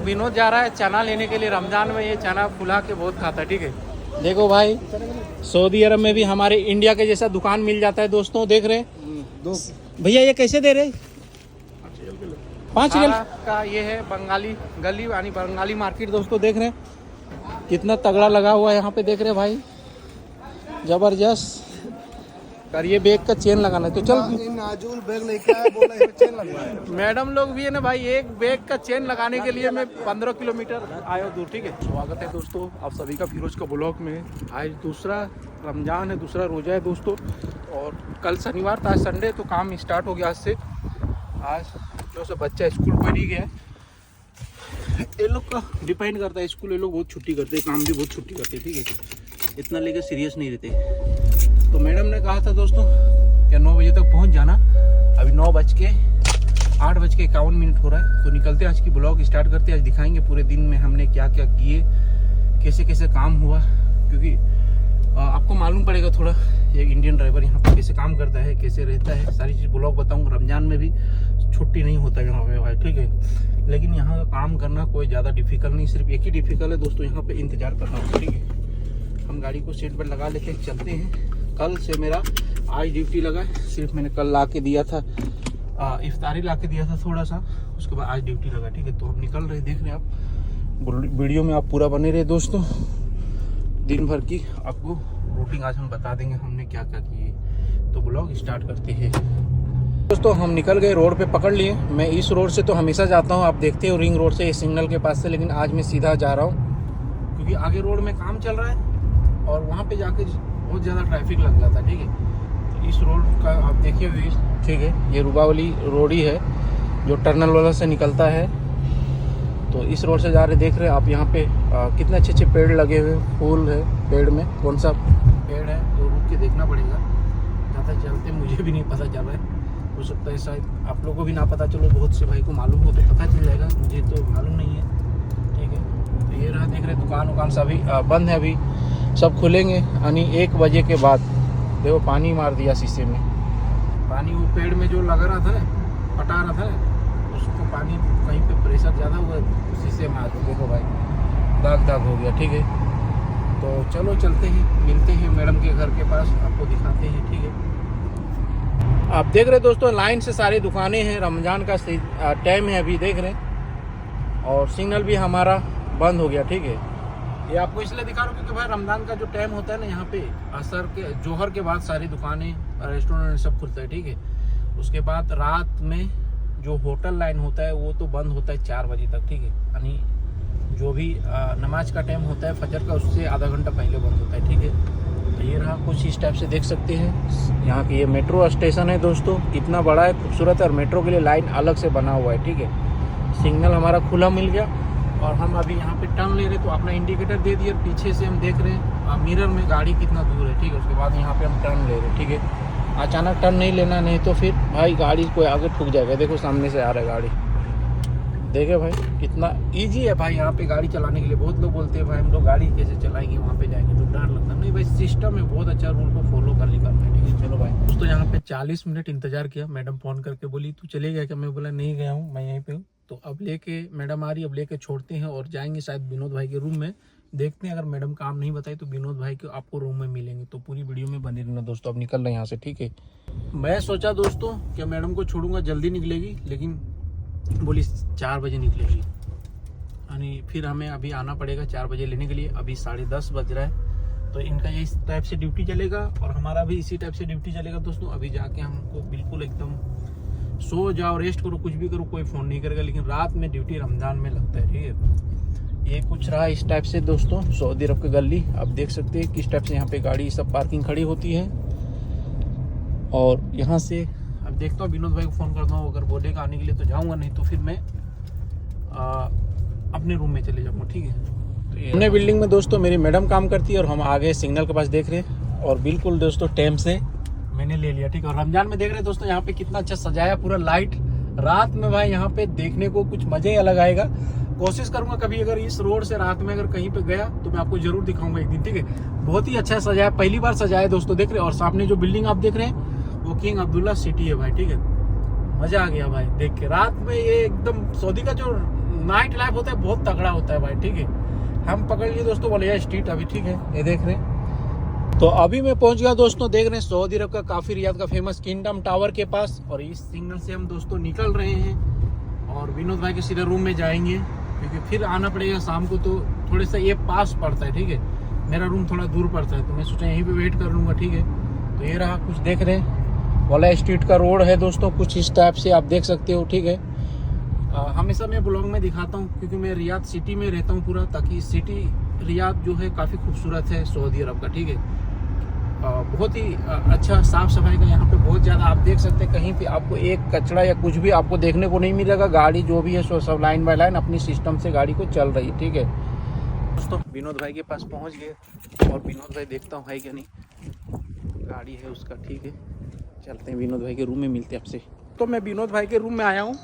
विनोद जा रहा है चना लेने के लिए। रमजान में ये चना फुला के बहुत खाता है, ठीक है। देखो भाई, सऊदी अरब में भी हमारे इंडिया के जैसा दुकान मिल जाता है दोस्तों, देख रहे भैया। ये कैसे दे रहे? 5 रियल का ये है। बंगाली गली यानी बंगाली मार्केट दोस्तों, देख रहे हैं कितना तगड़ा लगा हुआ है यहाँ पे, देख रहे भाई, जबरदस्त। कर ये बैग का चेन लगाना है तो चल। नाजुल बैग लेके आया, बोला ये चेन लगवाया। मैडम लोग भी है ना भाई, एक बैग का चेन लगाने के लिए मैं 15 किलोमीटर आया दूर, ठीक है। स्वागत है दोस्तों आप सभी का फिरोज का ब्लॉग में। आज दूसरा रमजान है, दूसरा रोजा है दोस्तों, और कल शनिवार था, आज संडे, तो काम स्टार्ट हो गया आज से। आज जो सब बच्चा स्कूल पढ़ ही गया, ये लोग का डिपेंड करता है स्कूल, ये लोग बहुत छुट्टी करते हैं, काम भी बहुत छुट्टी करते हैं, ठीक है। इतना लेकर सीरियस नहीं रहते। तो मैडम ने कहा था दोस्तों क्या 9 बजे तक पहुंच जाना। अभी 8:51 हो रहा है, तो निकलते आज की ब्लॉग स्टार्ट करते। आज दिखाएंगे पूरे दिन में हमने क्या क्या किए, कैसे कैसे काम हुआ, क्योंकि आपको मालूम पड़ेगा थोड़ा ये इंडियन ड्राइवर यहाँ पे कैसे काम करता है, कैसे रहता है, सारी चीज़ ब्लॉग बताऊँगा। रमजान में भी छुट्टी नहीं होता यहाँ पे भाई, ठीक है। लेकिन यहाँ का काम करना कोई ज़्यादा डिफिकल्ट नहीं, सिर्फ एक ही डिफिकल्ट है दोस्तों, यहाँ पे इंतज़ार करना होगा, ठीक है। हम गाड़ी को सीट पर लगा लेके चलते हैं। कल से मेरा आज ड्यूटी लगा है, सिर्फ मैंने कल ला के दिया था, इफ्तारी ला के दिया था थोड़ा सा, उसके बाद आज ड्यूटी लगा, ठीक है। तो हम निकल रहे, देख रहे हैं आप वीडियो में, आप पूरा बने रहे दोस्तों। दिन भर की आपको रूटीन आज हम बता देंगे हमने क्या क्या किए। तो ब्लॉग स्टार्ट करते हैं दोस्तों। हम निकल गए, रोड पे पकड़ लिए। मैं इस रोड से तो हमेशा जाता हूँ, आप देखते हो रिंग रोड से, सिग्नल के पास से, लेकिन आज मैं सीधा जा रहा हूँ क्योंकि आगे रोड में काम चल रहा है और वहाँ पे जाके बहुत ज़्यादा ट्रैफिक लग जाता है, ठीक है। तो इस रोड का आप देखिए भी, ठीक है, ये रुबावली रोड ही है जो टर्नल वाला से निकलता है। तो इस रोड से जा रहे, देख रहे हैं आप यहाँ पे कितने अच्छे अच्छे पेड़ लगे हुए, फूल है पेड़ में, कौन सा पेड़ है तो रुक के देखना पड़ेगा, ज़्यादा चलते मुझे भी नहीं पता चल रहा है, हो सकता है शायद आप लोगों को भी ना पता चलो, बहुत से भाई को मालूम हो तो पता चल जाएगा, मुझे तो मालूम नहीं है, ठीक है। तो ये रहा, देख रहे दुकान उकान सभी बंद है, अभी सब खुलेंगे यानी 1 बजे के बाद। देखो पानी मार दिया शीशे में, पानी वो पेड़ में जो लगा रहा था ना, पटा रहा था ना, उसको पानी कहीं पे प्रेशर ज़्यादा हुआ, शीशे में आ गया, देखो भाई दाग हो गया, ठीक है। तो चलो चलते हैं, मिलते हैं मैडम के घर के पास, आपको दिखाते हैं, ठीक है। आप देख रहे दोस्तों लाइन से सारी दुकानें हैं, रमज़ान का टाइम है अभी, देख रहे हैं, और सिग्नल भी हमारा बंद हो गया, ठीक है। ये आपको इसलिए दिखा रहा हूँ क्योंकि भाई रमज़ान का जो टाइम होता है ना, यहाँ पे असर के जोहर के बाद सारी दुकानें, रेस्टोरेंट सब खुलता है, ठीक है। उसके बाद रात में जो होटल लाइन होता है वो तो बंद होता है 4 बजे तक, ठीक है, यानी जो भी नमाज का टाइम होता है फजर का, उससे आधा घंटा पहले बंद होता है, ठीक है। तो ये रहा, कुछ इस टाइप से देख सकते हैं। यहाँ की ये मेट्रो स्टेशन है दोस्तों, कितना बड़ा है, खूबसूरत है, और मेट्रो के लिए लाइन अलग से बना हुआ है, ठीक है। सिग्नल हमारा खुला मिल गया और हम अभी यहाँ पे टर्न ले रहे, तो अपना इंडिकेटर दे दिया, पीछे से हम देख रहे हैं मिरर में गाड़ी कितना दूर है, ठीक है। उसके बाद यहाँ पे हम टर्न ले रहे हैं, ठीक है। अचानक टर्न नहीं लेना, नहीं तो फिर भाई गाड़ी कोई आगे ठुक जाएगा। देखो सामने से आ रहा है गाड़ी, देखे भाई कितना इजी है भाई यहाँ पे गाड़ी चलाने के लिए। बहुत लोग बोलते हैं भाई हम लोग गाड़ी कैसे चलाएंगे, वहाँ पे जाएंगे तो डर लगता है। नहीं भाई, सिस्टम है, बहुत अच्छा, रूल को फॉलो कर ली करना है, ठीक है। चलो भाई दोस्तों, यहाँ पे 40 मिनट इंतजार किया, मैडम फ़ोन करके बोली तू चले गया क्या, मैं बोला नहीं गया हूँ, मैं यहीं पे हूँ। तो अब लेके मैडम आ रही, अब लेके छोड़ते हैं और जाएंगे शायद विनोद भाई के रूम में, देखते हैं अगर मैडम काम नहीं बताई तो विनोद भाई को आपको रूम में मिलेंगे। तो पूरी वीडियो में बने रहना दोस्तों। अब निकल रहे हैं यहाँ से, ठीक है। मैं सोचा दोस्तों कि मैडम को छोड़ूंगा, जल्दी निकलेगी, लेकिन बोली 4 बजे निकलेगी, यानी फिर हमें अभी आना पड़ेगा 4 बजे लेने के लिए। अभी 10:30 बज रहा है, तो इनका ये इस टाइप से ड्यूटी चलेगा और हमारा भी इसी टाइप से ड्यूटी चलेगा दोस्तों। अभी जाके हमको बिल्कुल एकदम सो जाओ, रेस्ट करो, कुछ भी करो, कोई फ़ोन नहीं करेगा, लेकिन रात में ड्यूटी रमज़ान में लगता है, ठीक है। ये कुछ रहा इस टाइप से दोस्तों, सऊदी अरब की गली आप देख सकते हैं किस टाइप से यहाँ पे गाड़ी सब पार्किंग खड़ी होती है। और यहाँ से अब देखता हूँ, विनोद भाई को फ़ोन करता हूँ, अगर बोलेगा आने के लिए तो जाऊँगा, नहीं तो फिर मैं अपने रूम में चले जाऊँगा, ठीक है। तो अपने बिल्डिंग में दोस्तों मेरी मैडम काम करती है और हम आगे सिग्नल के पास देख रहे हैं, और बिल्कुल दोस्तों टाइम से मैंने ले लिया, ठीक है। और रमजान में देख रहे हैं दोस्तों यहाँ पे कितना अच्छा सजाया, पूरा लाइट, रात में भाई यहाँ पे देखने को कुछ मजा ही अलग आएगा। कोशिश करूंगा कभी अगर इस रोड से रात में अगर कहीं पे गया तो मैं आपको जरूर दिखाऊंगा एक दिन, ठीक है। बहुत ही अच्छा सजाया, पहली बार सजाया दोस्तों, देख रहे हैं। और सामने जो बिल्डिंग आप देख रहे हैं वो किंग अब्दुल्ला सिटी है भाई, ठीक है। मजा आ गया भाई देख के, रात में ये एकदम सऊदी का जो नाइट लाइफ होता है बहुत तगड़ा होता है भाई, ठीक है। हम पकड़ लिए दोस्तों वलिया स्ट्रीट अभी, ठीक है, ये देख रहे हैं। तो अभी मैं पहुंच गया दोस्तों, देख रहे हैं सऊदी अरब का काफ़ी रियाद का फेमस किंगडम टावर के पास। और इस सिग्नल से हम दोस्तों निकल रहे हैं और विनोद भाई के सीधे रूम में जाएंगे, क्योंकि फिर आना पड़ेगा शाम को। तो थोड़े सा ये पास पड़ता है, ठीक है, मेरा रूम थोड़ा दूर पड़ता है, तो मैं सोचा यहीं पे वेट कर लूँगा, ठीक है। तो ये रहा, कुछ देख रहे हैं वाला स्ट्रीट का रोड है दोस्तों, कुछ इस टाइप से आप देख सकते हो, ठीक है। हमेशा मैं ब्लॉग में दिखाता हूँ क्योंकि मैं रियाद सिटी में रहता हूँ पूरा, ताकि सिटी रियाद जो है काफ़ी खूबसूरत है सऊदी अरब का, ठीक है। बहुत ही अच्छा साफ़ सफाई का यहाँ पे बहुत ज़्यादा, आप देख सकते हैं कहीं पे आपको एक कचरा या कुछ भी आपको देखने को नहीं मिलेगा। गाड़ी जो भी है सो सब लाइन बाय लाइन अपनी सिस्टम से गाड़ी को चल रही है, ठीक है। दोस्तों विनोद भाई के पास पहुँच गए और विनोद भाई देखता हूँ है क्या नहीं, गाड़ी है उसका, ठीक है। चलते हैं विनोद भाई के रूम में, मिलते हैं आपसे। तो मैं विनोद भाई के रूम में आया हूँ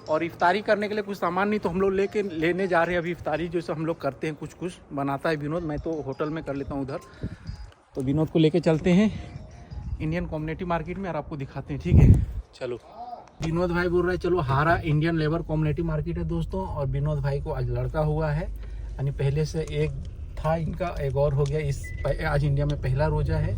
और इफ्तारी करने के लिए कुछ सामान नहीं, तो हम लोग लेने जा रहे हैं अभी इफ्तारी, जैसे हम लोग करते हैं, कुछ कुछ बनाता है विनोद, मैं तो होटल में कर लेता हूँ उधर। तो विनोद को लेके चलते हैं इंडियन कम्युनिटी मार्केट में और आपको दिखाते हैं, ठीक है। चलो, विनोद भाई बोल रहे हैं चलो हारा इंडियन लेबर कम्युनिटी मार्केट है दोस्तों। और विनोद भाई को आज लड़का हुआ है, यानी पहले से एक था इनका, एक और हो गया। आज इंडिया में पहला रोजा है।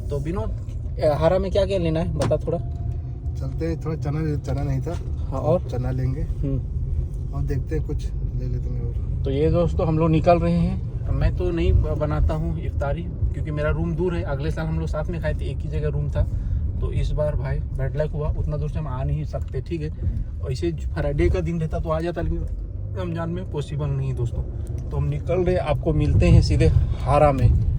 तो विनोद हारा में क्या क्या लेना है बता थोड़ा। चलते हैं, थोड़ा चना नहीं था। हाँ, और चना लेंगे और देखते हैं कुछ ले लेते हैं और। तो ये दोस्तों हम लोग निकल रहे हैं। मैं तो नहीं बनाता हूँ इफ्तारी क्योंकि मेरा रूम दूर है। अगले साल हम लोग साथ में खाए थे, एक ही जगह रूम था। तो इस बार भाई बैड लक हुआ, उतना दूर से हम आ नहीं सकते, ठीक है। और इसे फ्राइडे का दिन रहता तो आ जाता, लेकिन रमजान में पॉसिबल नहीं दोस्तों। तो हम निकल रहे, आपको मिलते हैं सीधे हारा में।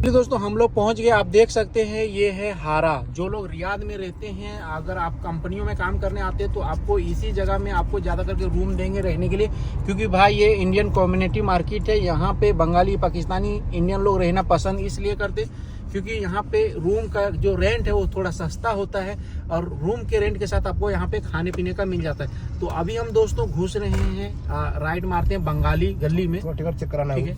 दोस्तों हम लोग पहुंच गए, आप देख सकते हैं ये है हारा। जो लोग रियाद में रहते हैं, अगर आप कंपनियों में काम करने आते हैं तो आपको इसी जगह में आपको ज़्यादा करके रूम देंगे रहने के लिए, क्योंकि भाई ये इंडियन कम्युनिटी मार्केट है। यहाँ पे बंगाली, पाकिस्तानी, इंडियन लोग रहना पसंद इसलिए करते क्योंकि यहाँ पे रूम का जो रेंट है वो थोड़ा सस्ता होता है और रूम के रेंट के साथ आपको यहाँ पे खाने पीने का मिल जाता है। तो अभी हम दोस्तों घुस रहे हैं, राइट मारते हैं बंगाली गली में, टिकट चेक कराना है,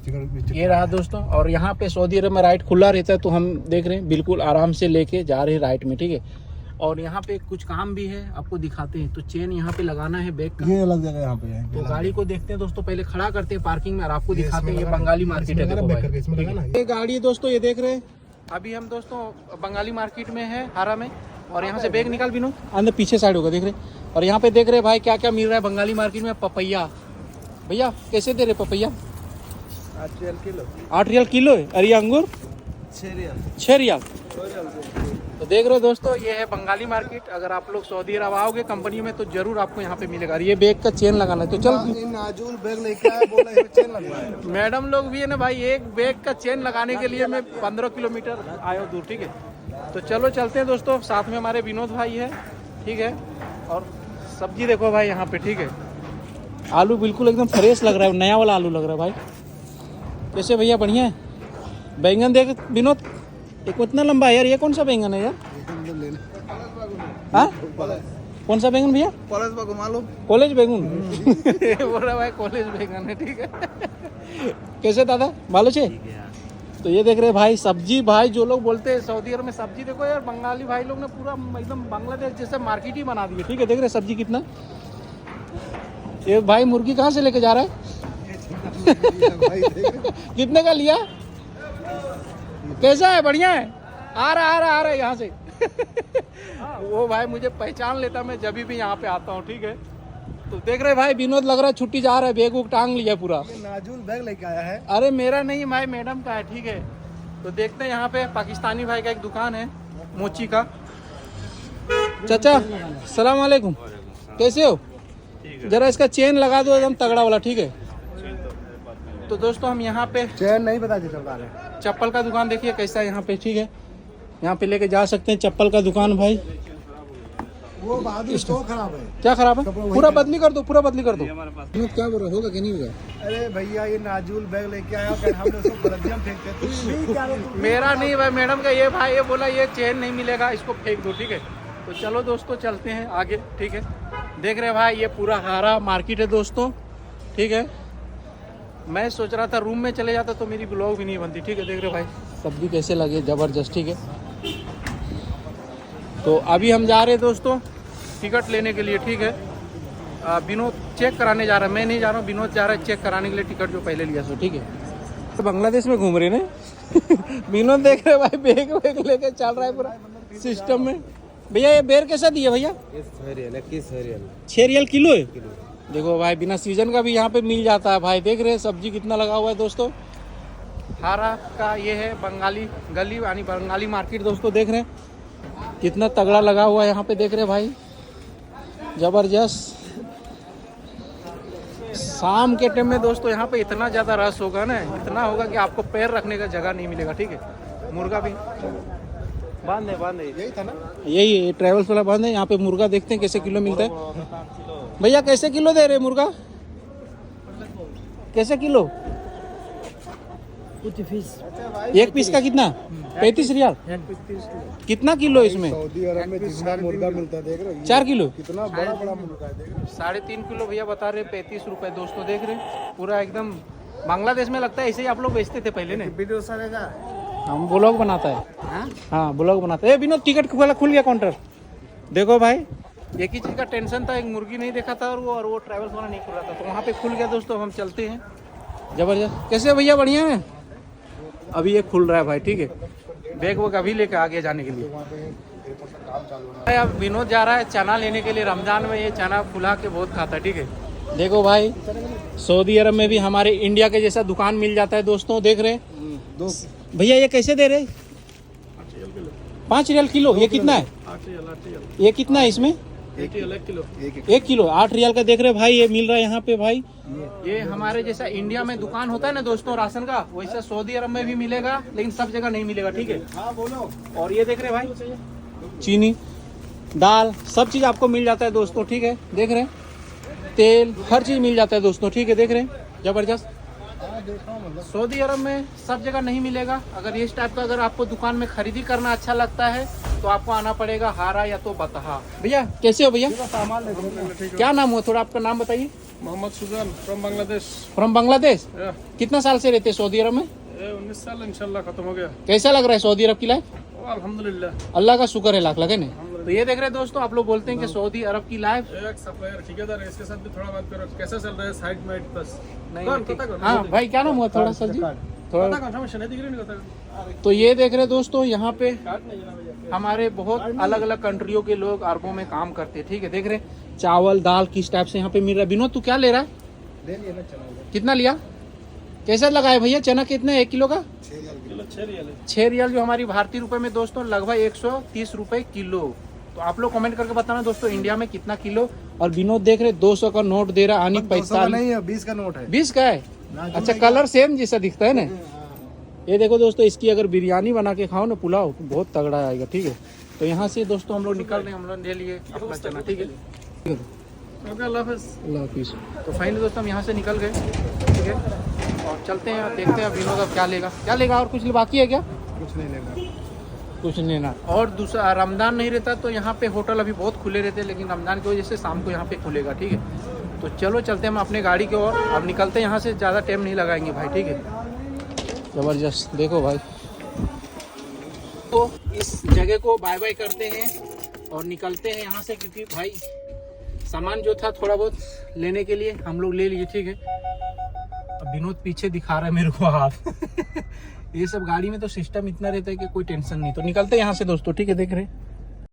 ये रहा दोस्तों। और यहाँ पे सऊदी अरब में राइट खुला रहता है, तो हम देख रहे हैं बिल्कुल आराम से लेके जा रहे हैं राइट में, ठीक है। और यहाँ पे कुछ काम भी है, आपको दिखाते हैं। तो चेन यहाँ पे लगाना है बैग का, ये अलग जगह यहाँ पे है। तो गाड़ी को देखते हैं दोस्तों, पहले खड़ा करते हैं पार्किंग में और आपको दिखाते हैं। ये बंगाली मार्केट है, देखो भाई ये गाड़ी दोस्तों, ये देख रहे हैं। अभी हम दोस्तों बंगाली मार्केट में है हारा में, और यहाँ से बैग निकाल भी नो अंदर पीछे साइड होगा, देख रहे। और यहाँ पे देख रहे भाई क्या क्या मिल रहा है बंगाली मार्केट में। पपैया भैया कैसे दे रहे पपैया? 8 रियाल किलो। 8 रियाल किलो है। और ये अंगूर 6 रियाल। तो देख रहे हो दोस्तों, ये है बंगाली मार्केट। अगर आप लोग सऊदी अरब आओगे कंपनी में तो जरूर आपको यहाँ पे मिलेगा। ये बैग का चेन लगाना है, तो चल नाजुल बैग लेके आया, बोला इसमें चेन लगवाए। मैडम लोग भी है ना भाई, एक बैग का चेन लगाने के लिए मैं 15 किलोमीटर आया दूर, ठीक है। तो चलो चलते हैं दोस्तों, साथ में हमारे विनोद भाई है, ठीक है। और सब्जी देखो भाई यहाँ पे, ठीक है। आलू बिल्कुल एकदम फ्रेश लग रहा है, नया वाला आलू लग रहा है भाई। कैसे भैया, बढ़िया है? बैंगन देख विनोद, एक इतना लंबा है यार, ये कौन सा बैंगन है यार? हाँ, कौन सा बैंगन भैया? कॉलेज बैंगन बोल रहा भाई, कॉलेज बैंगन है, ठीक है। कैसे दादा, मालूम है? तो ये देख रहे भाई सब्जी, भाई जो लोग बोलते हैं सऊदी अरब में सब्जी, देखो यार बंगाली भाई लोग ने पूरा एकदम बांग्लादेश जैसे मार्केट ही बना दी है, ठीक है। देख रहे सब्जी कितना। ये भाई मुर्गी कहाँ से लेके जा रहा है? कितने का लिया? कैसा है, बढ़िया है? आ रहा है यहाँ से। वो भाई मुझे पहचान लेता, मैं जब भी यहाँ पे आता हूँ, ठीक है। तो देख रहे भाई विनोद लग रहा है छुट्टी जा रहा है, बैग टांग लिया पूरा। नाजुल बैग लेके आया है। अरे मेरा नहीं भाई, मैडम का है, ठीक है। तो देखते हैं, यहाँ पे पाकिस्तानी भाई का एक दुकान है मोची का। चाचा सलाम वालेकुम, कैसे हो? जरा इसका चेन लगा दो एकदम तगड़ा वाला, ठीक है। तो दोस्तों हम यहाँ पे चेन नहीं पता चल रहा है। चप्पल का दुकान देखिए कैसा है यहाँ पे, ठीक है। यहाँ पे लेके जा सकते हैं चप्पल का दुकान भाई। वो बहादुर स्टॉक खराब है। क्या खराब है? पूरा बदली कर दो, पूरा बदली कर दो। क्या बोल रहा, होगा कि नहीं होगा? अरे भैया ये नाजुल बैग लेके आया, हम लोग सब बलदियम फेंकते। मेरा नहीं भाई, मैडम का। ये भाई ये बोला ये चेन नहीं मिलेगा, इसको फेंक दो, ठीक है। तो चलो दोस्तों चलते हैं आगे, ठीक है। देख रहे भाई ये पूरा हारा मार्केट है दोस्तों, ठीक है। मैं सोच रहा था रूम में चले जाता तो मेरी ब्लॉग भी नहीं बनती, ठीक है। देख रहे भाई सब्जी कैसे लगे, ज़बरदस्त, ठीक है। तो अभी हम जा रहे हैं दोस्तों टिकट लेने के लिए, ठीक है। विनोद चेक कराने जा रहा है, मैं नहीं जा रहा हूँ, विनोद जा रहा है चेक कराने के लिए टिकट जो पहले लिया सो, ठीक है। तो बांग्लादेश में घूम रहे ने विनोद देख रहे भाई, बैग वैग लेके चल रहा है पूरा सिस्टम में। भैया ये बेर कैसा दिया भैया? 6 रियल किलो है। देखो भाई बिना सीजन का भी यहाँ पे मिल जाता है भाई। देख रहे हैं सब्जी कितना लगा हुआ है दोस्तों। हारा का ये है बंगाली गली यानी बंगाली मार्केट दोस्तों। देख रहे हैं कितना तगड़ा लगा हुआ है यहाँ पे। देख रहे हैं भाई जबरदस्त। शाम के टाइम में दोस्तों यहाँ पे इतना ज़्यादा रश होगा ना, इतना होगा कि आपको पैर रखने का जगह नहीं मिलेगा, ठीक है। मुर्गा भी बांध है यही था ना, यही ट्रैवल्स वाला बांध है। यहाँ पे मुर्गा देखते हैं कैसे किलो मिलता है। भैया कैसे किलो दे रहे मुर्गा? कैसे किलो? एक पीस का कितना? 35 रियाल। कितना किलो इसमें? सऊदी अरब में जितना मुर्गा मिलता है देख रहे हो, 4 किलो। कितना बड़ा बड़ा मुर्गा है देख रहे हो। 3.5 किलो भैया बता रहे 35 रुपए दोस्तों। देख रहे पूरा एकदम बांग्लादेश में लगता है ऐसे ही आप लोग बेचते थे पहले ने। वीडियो सारेगा हम ब्लॉग बनाता है। हाँ ब्लॉग बनाता है। विनोद टिकट खुल गया काउंटर। देखो भाई एक ही चीज़ का टेंशन था, एक मुर्गी नहीं देखा था और वो ट्रैवल्स वाला नहीं खुल रहा था, तो वहाँ पे खुल गया दोस्तों। हम चलते हैं। जबरदस्त। कैसे भैया? बढ़िया है। अभी ये खुल रहा है भाई, ठीक है। बैग वैग अभी लेकर आगे जाने के लिए। अब विनोद जा रहा है चना लेने के लिए। रमजान में ये चना फुला के बहुत खाता है, ठीक है। देखो भाई सऊदी अरब में भी हमारे इंडिया के जैसा दुकान मिल जाता है दोस्तों। देख रहे हैं भैया ये कैसे दे रहे? 5 रियल किलो। ये कितना है? ये कितना है इसमें? 1 किलो 8 रियल का। देख रहे भाई ये मिल रहा है यहाँ पे भाई। ये हमारे जैसा इंडिया में दुकान होता है ना दोस्तों राशन का, वैसा सऊदी अरब में भी मिलेगा, लेकिन सब जगह नहीं मिलेगा, ठीक है। हाँ बोलो। और ये देख रहे भाई चीनी दाल सब चीज़ आपको मिल जाता है दोस्तों, ठीक है। देख रहे हैं तेल हर चीज़ मिल जाता है दोस्तों, ठीक है। देख रहे हैं जबरदस्त। सऊदी अरब में सब जगह नहीं मिलेगा। अगर इस टाइप का अगर आपको दुकान में खरीदी करना अच्छा लगता है तो आपको आना पड़ेगा हारा या तो बतहा। भैया कैसे हो भैया? क्या नाम हुआ? थोड़ा आपका नाम बताइए। मोहम्मद सुजान फ्रॉम बांग्लादेश। फ्रॉम बांग्लादेश। कितना साल से रहते हैं सऊदी अरब में? 19 साल इंशाल्लाह खत्म हो गया। कैसा लग रहा है सऊदी अरब की लाइफ? अल्हम्दुलिल्लाह अल्लाह का शुक्र है लाख लगे ने। तो ये देख रहे हैं दोस्तों आप लोग बोलते हैं कि सऊदी अरब की लाइफ। एक सप्लायर ठेकेदार है, इसके साथ भी थोड़ा बात करो कैसा चल रहा है साइड में बस। नहीं हाँ भाई क्या नाम हुआ? थोड़ा सर जी थोड़ा। समस्या नहीं दिख रही नहीं। तो ये देख रहे दोस्तों यहाँ पे हमारे बहुत अलग अलग कंट्रियों के लोग अरबों में काम करते हैं, ठीक है। देख रहे चावल दाल किस टाइप से यहाँ पे मिल रहा है। विनोद तू क्या ले रहा है? कितना लिया? कैसा लगा है भैया चना? कितना 1 किलो का? 6 रियल जो हमारी भारतीय रुपए में दोस्तों लगभग 130 रुपए किलो। तो आप लोग कमेंट करके बताना दोस्तों इंडिया में कितना किलो। और विनोद देख रहे 200 का नोट दे रहा है। आनी 45 नहीं है 20 का नोट है। 20 का है? अच्छा कलर सेम जैसा दिखता है ना। ये देखो दोस्तों इसकी अगर बिरयानी बना के खाओ ना पुलाव तो बहुत तगड़ा आएगा, ठीक है। तो यहाँ से दोस्तों हम लोग निकल रहे हैं। हम लोग ले लिए अपना चना, ठीक है। अल्लाह हाफिज़। तो फाइनली दोस्तों हम यहाँ से निकल गए, ठीक है। और चलते हैं और देखते हैं विनोद अब क्या लेगा और कुछ बाकी है क्या? कुछ नहीं लेगा, कुछ नहीं ना। और दूसरा रमज़ान नहीं रहता तो यहाँ पे होटल अभी बहुत खुले रहते हैं, लेकिन रमज़ान की वजह से शाम को यहाँ पे खुलेगा, ठीक है। तो चलो चलते हैं हम अपने गाड़ी की ओर। अब निकलते हैं यहाँ से, ज़्यादा टाइम नहीं लगाएंगे भाई, ठीक है। ज़बरदस्त। देखो भाई तो इस जगह को बाय बाय करते हैं और निकलते हैं यहाँ से, क्योंकि भाई सामान जो था थोड़ा बहुत लेने के लिए हम लोग ले लिए, ठीक है। अब विनोद पीछे दिखा रहा है मेरे को हाथ ये सब गाड़ी में तो सिस्टम इतना रहता है कि कोई टेंशन नहीं। तो निकलते हैं यहाँ से दोस्तों, ठीक है। देख रहे हैं